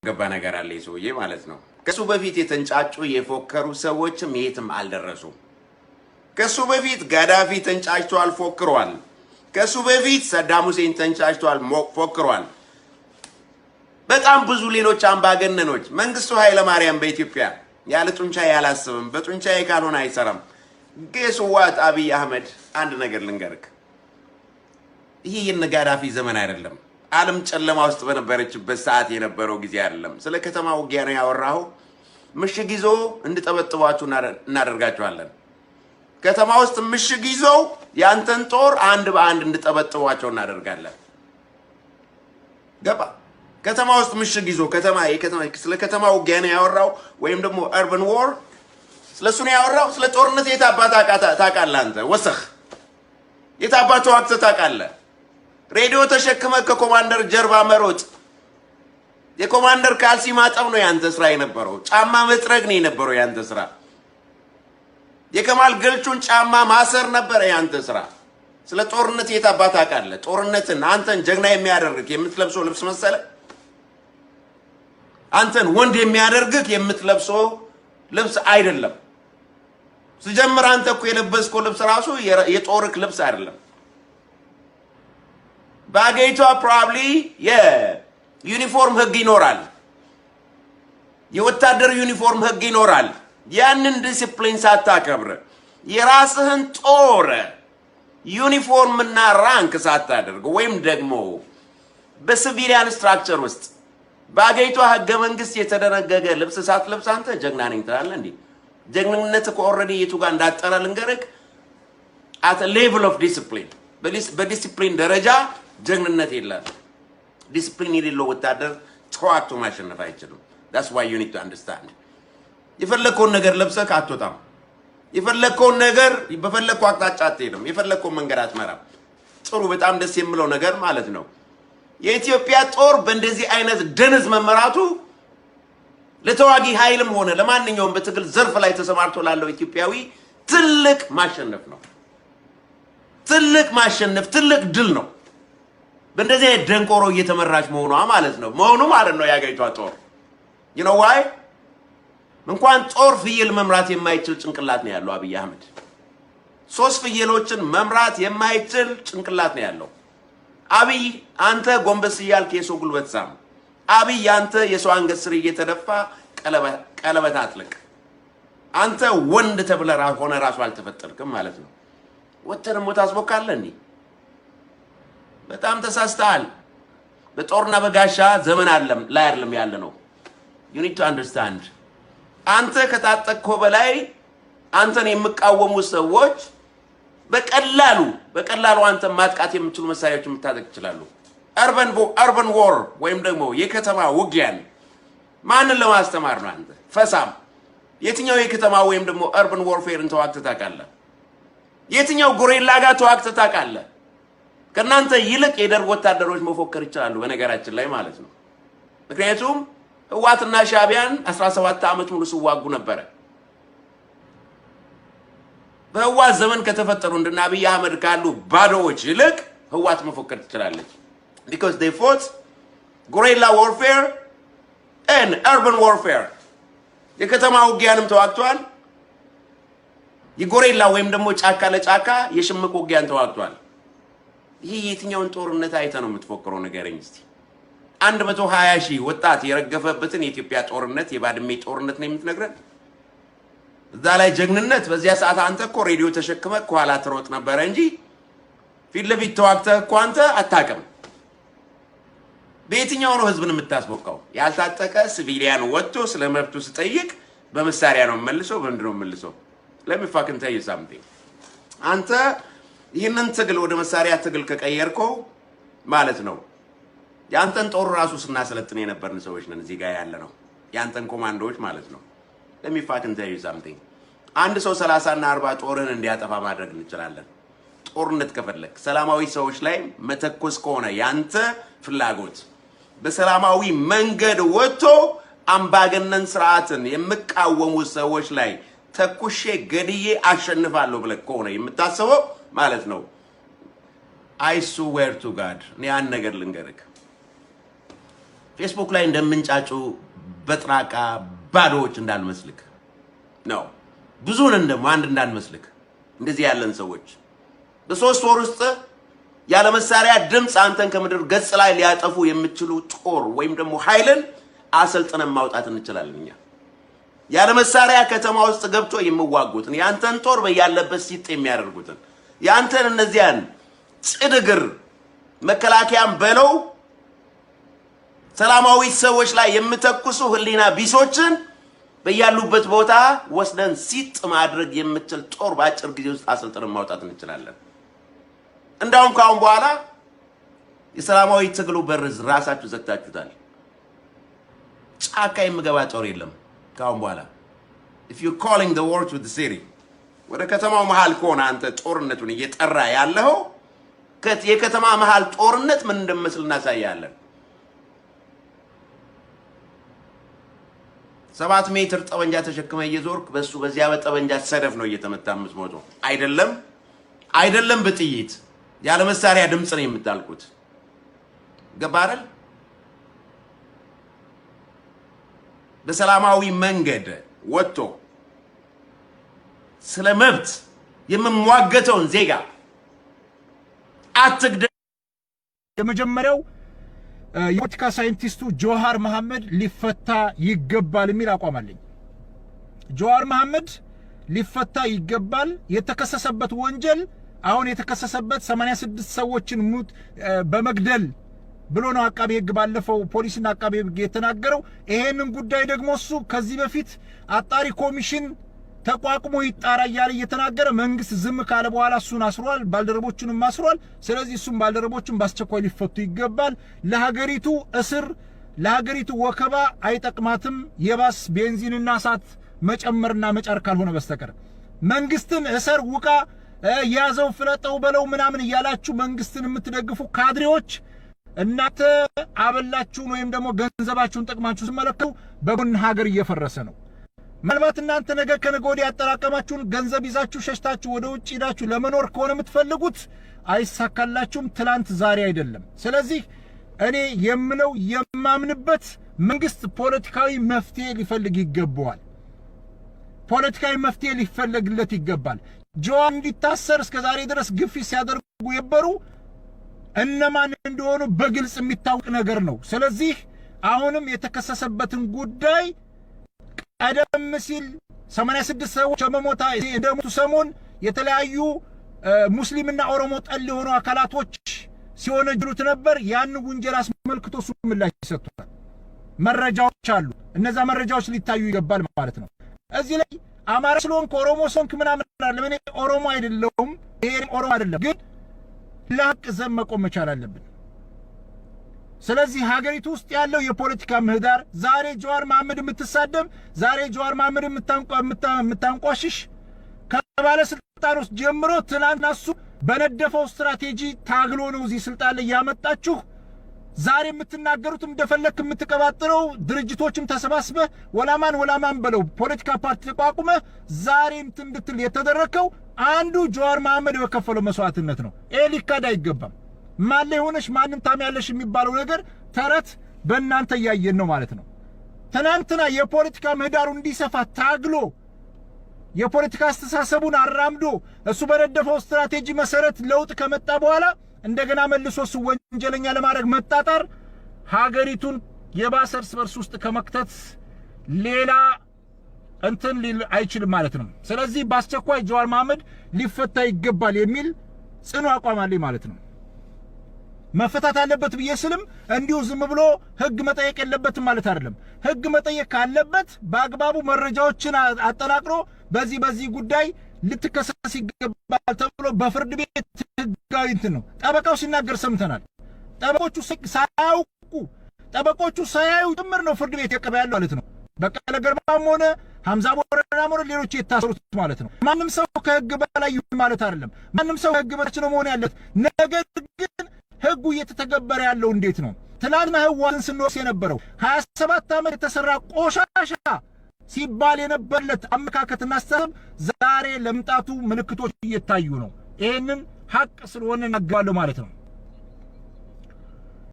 ገባ ነገር አለ ይሰውዬ ማለት ነው ከሱ በፊት የተንጫጩ የፎከሩ ሰዎችም የትም አልደረሱም ከሱ በፊት ጋዳፊ ተንጫጭቷል ፎክሯል ከሱ በፊት ሰዳም ሁሴን ተንጫጭቷል ፎክሯል በጣም ብዙ ሌሎች አምባገነኖች መንግስቱ ኃይለ ማርያም በኢትዮጵያ ያለ ጡንቻ ያላስብም በጡንቻዬ ካልሆነ አይሰራም ገስዋት አብይ አህመድ አንድ ነገር ልንገርክ ይሄ የነጋዳፊ ዘመን አይደለም ዓለም ጨለማ ውስጥ በነበረችበት ሰዓት የነበረው ጊዜ አይደለም ስለ ከተማው ውጊያ ነው ያወራው ምሽግ ይዞ እንድጠበጥባችሁ እናደርጋችኋለን ከተማ ውስጥ ምሽግ ይዞ ያንተን ጦር አንድ በአንድ እንድጠበጥባቸው እናደርጋለን ገባ ከተማ ውስጥ ምሽግ ይዞ ስለ ከተማው ውጊያ ነው ያወራው ወይም ደግሞ አርበን ዋር ስለሱ ነው ያወራው ስለ ጦርነት የታባታ ታቃለህ አንተ ወሰኽ የታባቱ ወቅት ታቃለህ ሬዲዮ ተሸክመ ከኮማንደር ጀርባ መሮጥ የኮማንደር ካልሲ ማጠብ ነው ያንተ ስራ የነበረው ጫማ መጥረግ ነው የነበረው ያንተ ስራ የከማል ገልቹን ጫማ ማሰር ነበር ያንተ ስራ ስለ ጦርነት የታባታ ታቃለህ ጦርነትን አንተን ጀግና የሚያደርግ የምትለብሰው ልብስ መሰለ አንተን ወንድ የሚያደርግህ የምትለብሰው ልብስ አይደለም ሲጀምር አንተ እኮ የለበስከው ልብስ ራሱ የጦርክ ልብስ አይደለም ባገይቷ ፕሮባብሊ የዩኒፎርም ህግ ይኖራል የወታደር ዩኒፎርም ህግ ይኖራል ያንን ዲሲፕሊን ሳታከብር የራስህን ጦር ዩኒፎርም እና ራንክ ሳታደርግ ወይም ደግሞ በሲቪሊያን ስትራክቸር ውስጥ ባገይቷ ህገ መንግስት የተደነገገ ልብስ ሳትለብስ አንተ ጀግና ነኝ ትላለህ እንዴ ጀግንነት እኮ ኦሬዲ የቱ ጋር እንዳጠረ ልንገርክ at a level of discipline በዲሲፕሊን ደረጃ ጀግንነት የለም ዲሲፕሊን የሌለው ወታደር ተዋክቶ ማሸነፍ አይችልም that's why you need to understand የፈለከውን ነገር ለብሰህ አትወጣም የፈለከውን ነገር በፈለከው አቅጣጫ አትሄድም የፈለከውን መንገድ አትመራም ጥሩ በጣም ደስ የሚለው ነገር ማለት ነው የኢትዮጵያ ጦር በእንደዚህ አይነት ደንዝ መመራቱ ለተዋጊ ኃይልም ሆነ ለማንኛውም በትግል ዘርፍ ላይ ተሰማርቶ ላለው ኢትዮጵያዊ ትልቅ ማሸነፍ ነው ትልቅ ማሸነፍ ትልቅ ድል ነው በእንደዚህ ደንቆሮ እየተመራች መሆኗ ማለት ነው ያገይቷ ጦር you know why እንኳን ጦር ፍየል መምራት የማይችል ጭንቅላት ነው ያለው አብይ አህመድ ሶስት ፍየሎችን መምራት የማይችል ጭንቅላት ነው ያለው አብይ አንተ ጎንበስ ይያልክ የሰው ጉልበት ሳም አብይ አንተ የሰው አንገት ስር እየተደፋ ቀለበት አጥልቅ አንተ ወንድ ተብለህ ሆነ ራሱ አልተፈጠርክም ማለት ነው ወተን ሞት አስቦካለ እንዴ በጣም ተሳስተሃል በጦርና በጋሻ ዘመን አይደለም ያለ ነው you need to understand አንተ ከታጠቅከው በላይ አንተን የሚቃወሙ ሰዎች በቀላሉ አንተ ማጥቃት የምትችሉ መሳሪያዎች መታጠቅ ይችላሉ urban war ወይም ደግሞ የከተማ ውጊያን ማንን ለማስተማር ነው አንተ ፈሳም የትኛው የከተማ ወይም ደግሞ urban warfare ተዋክተህ ታውቃለህ የትኛው ጎሬላ ጋር ተዋክተህ ታውቃለህ ከናንተ ይልቅ የደርግ ወታደሮች መፎከር ይችላሉ በነገራችን ላይ ማለት ነው ምክንያቱም ህዋትና ሻቢያን 17 ዓመት ሙሉ ሲዋጉ ነበር በህዋት ዘመን ከተፈጠሩ እንደና አብይ አህመድ ካሉ ባዶዎች ይልቅ ህዋት መፎከር ትችላለች because they fought guerrilla warfare and urban warfare የከተማ ውጊያንም ተዋግቷል የጎሬላ ወይም ደግሞ ጫካ ለጫካ የሽምቅ ውጊያን ተዋግቷል ይሄ የትኛውን ጦርነት አይተ ነው የምትፎክረው ነገርኝ እስቲ 120,000 ወጣት የረገፈበትን የኢትዮጵያ ጦርነት የባድሜ ጦርነት ነው የምትነግረን እዛ ላይ ጀግንነት በዚያ ሰዓት አንተ እኮ ሬዲዮ ተሸክመ ኋላ ትሮጥ ነበር እንጂ ፊት ለፊት ተዋግተህ እኮ አንተ አታውቅም በየትኛው ነው ህዝብን የምታስቦካው ያልታጠቀ ሲቪሊያን ወጥቶ ስለመብቱ ሲጠይቅ በመሳሪያ ነው መልሰው በእንድነው መልሰው let me fucking tell you something አንተ ይህንን ትግል ወደ መሳሪያ ትግል ከቀየርከው ማለት ነው ያንተን ጦር ራሱ ስናሰለጥን የነበርን ሰዎች ነን እዚህ ጋር ያለ ነው ያንተን ኮማንዶዎች ማለት ነው let me fucking tell you something አንድ ሰው 30 እና 40 ጦርን እንዲያጠፋ ማድረግ እንችላለን ጦርነት ከፈለክ ሰላማዊ ሰዎች ላይ መተኮስ ከሆነ ያንተ ፍላጎት በሰላማዊ መንገድ ወጥቶ አምባገነን ስርዓትን የሚቃወሙ ሰዎች ላይ ተኩሼ ገድዬ አሸንፋለሁ ብለህ ከሆነ የምታስበው ማለት ነው I swear to God እኔ አንድ ነገር ልንገርህ ፌስቡክ ላይ እንደምንጫጩ በጥራቃ ባዶዎች እንዳልመስልክ ነው። ብዙን እንደም አንድ እንዳልመስልክ እንደዚህ ያለን ሰዎች በ3 ወር ውስጥ ያለ መሳሪያ ድምጽ አንተን ከምድር ገጽ ላይ ሊያጠፉ የሚችሉ ጦር ወይም ደግሞ ኃይልን አሰልጥነን ማውጣት እንችላለን። ያለ መሳሪያ ከተማ ውስጥ ገብቶ የሚዋጉትን ያንተን ጦር በያለበት ሲጥ የሚያደርጉትን ያንተን እነዚያን ጽድግር መከላከያም በለው ሰላማዊ ሰዎች ላይ የምተኩሱ ህሊና ቢሶችን በያሉበት ቦታ ወስደን ሲጥ ማድረግ የምትችል ጦር በአጭር ጊዜ ውስጥ አሰልጥነን ማውጣት እንችላለን። እንዳውም ካሁን በኋላ የሰላማዊ ትግሉ በርዝ ራሳችሁ ዘግታችሁታል። ጫካ የሚገባ ጦር የለም ካሁን በኋላ። if you calling the war to the city ወደ ከተማው መሃል ከሆነ አንተ ጦርነቱን እየጠራ ያለው የከተማ መሃል ጦርነት ምን እንደመስል እናሳያለን። 7 ሜትር ጠበንጃ ተሸክመ እየዞርክ በሱ በዚያ በጠበንጃ ሰደፍ ነው እየተመታምስ ሞቶ አይደለም በጥይት ያለ መሳሪያ ድምጽ ነው የምታልቁት። ገባረል በሰላማዊ መንገድ ወጥቶ ስለ መብት የምንዋገተውን ዜጋ አትግደ የመጀመሪያው የፖለቲካ ሳይንቲስቱ ጆሃር መሐመድ ሊፈታ ይገባል የሚል አቋም አለኝ። ጆሃር መሐመድ ሊፈታ ይገባል። የተከሰሰበት ወንጀል አሁን የተከሰሰበት 86 ሰዎችን ሙት በመግደል ብሎ ነው አቃቤ ሕግ ባለፈው ፖሊስና አቃቤ ሕግ የተናገረው። ይሄንን ጉዳይ ደግሞ እሱ ከዚህ በፊት አጣሪ ኮሚሽን ተቋቁሞ ይጣራ እያለ እየተናገረ መንግስት ዝም ካለ በኋላ እሱን አስሯል፣ ባልደረቦቹንም አስሯል። ስለዚህ እሱም ባልደረቦቹም በአስቸኳይ ሊፈቱ ይገባል። ለሀገሪቱ እስር ለሀገሪቱ ወከባ አይጠቅማትም። የባስ ቤንዚንና እሳት መጨመርና መጫር ካልሆነ በስተቀር መንግስትን እሰር ውቃ ያዘው ፍለጠው በለው ምናምን እያላችሁ መንግስትን የምትደግፉ ካድሬዎች እናንተ አበላችሁን ወይም ደግሞ ገንዘባችሁን ጠቅማችሁ ሲመለከቱ በጎን ሀገር እየፈረሰ ነው። ምናልባት እናንተ ነገ ከነገ ወዲያ ያጠራቀማችሁን ገንዘብ ይዛችሁ ሸሽታችሁ ወደ ውጭ ሄዳችሁ ለመኖር ከሆነ የምትፈልጉት አይሳካላችሁም። ትላንት ዛሬ አይደለም። ስለዚህ እኔ የምለው የማምንበት መንግስት ፖለቲካዊ መፍትሄ ሊፈልግ ይገባዋል። ፖለቲካዊ መፍትሄ ሊፈልግለት ይገባል። ጆዋር እንዲታሰር እስከ ዛሬ ድረስ ግፊት ሲያደርጉ የነበሩ እነማን እንደሆኑ በግልጽ የሚታወቅ ነገር ነው። ስለዚህ አሁንም የተከሰሰበትን ጉዳይ ቀደም ሲል 86 ሰዎች በመሞታ እንደሞቱ ሰሞን የተለያዩ ሙስሊምና ኦሮሞ ጠል የሆኑ አካላቶች ሲወነጅሉት ነበር። ያን ወንጀል አስመልክቶ እሱ ምላሽ ሰጥቷል። መረጃዎች አሉ። እነዛ መረጃዎች ሊታዩ ይገባል ማለት ነው። እዚህ ላይ አማራ ስለሆንክ ኦሮሞ ስለሆንክ ምናምን አይደለም። እኔ ኦሮሞ አይደለሁም፣ ይሄ ኦሮሞ አይደለም፣ ግን ለሐቅ ዘብ መቆም መቻል አለብን። ስለዚህ ሀገሪቱ ውስጥ ያለው የፖለቲካ ምህዳር ዛሬ ጆዋር መሐመድ የምትሳደብ ዛሬ ጆዋር መሐመድ የምታንቋሽሽ ከባለስልጣኖች ጀምሮ ትናንትና እሱ በነደፈው ስትራቴጂ ታግሎ ነው እዚህ ስልጣን ላይ ያመጣችሁ። ዛሬ የምትናገሩትም እንደፈለክ የምትቀባጥረው ድርጅቶችም ተሰባስበ ወላማን በለው ፖለቲካ ፓርቲ ተቋቁመ ዛሬ እንድትል የተደረከው አንዱ ጆዋር መሐመድ በከፈለው መስዋዕትነት ነው። ሊካድ አይገባም። ማን ላይ ሆነሽ ማንን ታሚያለሽ የሚባለው ነገር ተረት በእናንተ ያየን ነው ማለት ነው። ትናንትና የፖለቲካ ምህዳሩ እንዲሰፋ ታግሎ የፖለቲካ አስተሳሰቡን አራምዶ እሱ በነደፈው ስትራቴጂ መሰረት ለውጥ ከመጣ በኋላ እንደገና መልሶ እሱ ወንጀለኛ ለማድረግ መጣጣር ሀገሪቱን የባሰ እርስ በርስ ውስጥ ከመክተት ሌላ እንትን ሊል አይችልም ማለት ነው። ስለዚህ በአስቸኳይ ጆዋር መሐመድ ሊፈታ ይገባል የሚል ጽኑ አቋም አለኝ ማለት ነው። መፈታት አለበት ብየስልም እንዲሁ ዝም ብሎ ህግ መጠየቅ የለበትም ማለት አይደለም። ህግ መጠየቅ ካለበት በአግባቡ መረጃዎችን አጠናቅሮ በዚህ ጉዳይ ልትከሰስ ይገባል ተብሎ በፍርድ ቤት ህጋዊ እንትን ነው። ጠበቃው ሲናገር ሰምተናል። ጠበቆቹ ሳያዩ ጭምር ነው ፍርድ ቤት የቀበያለው ማለት ነው። በቀለ ገርባም ሆነ ሐምዛ ቦረናም ሆነ ሌሎች የታሰሩት ማለት ነው። ማንም ሰው ከህግ በላይ ይሁን ማለት አይደለም። ማንም ሰው ህግ በታች ነው መሆን ያለበት። ነገር ግን ህጉ እየተተገበረ ያለው እንዴት ነው? ትናንትና ህዋትን ስንወስ የነበረው 27 ዓመት የተሰራ ቆሻሻ ሲባል የነበረለት አመካከትና አስተሳሰብ ዛሬ ለምጣቱ ምልክቶች እየታዩ ነው። ይሄንን ሐቅ ስለሆነ እናገባለሁ ማለት ነው።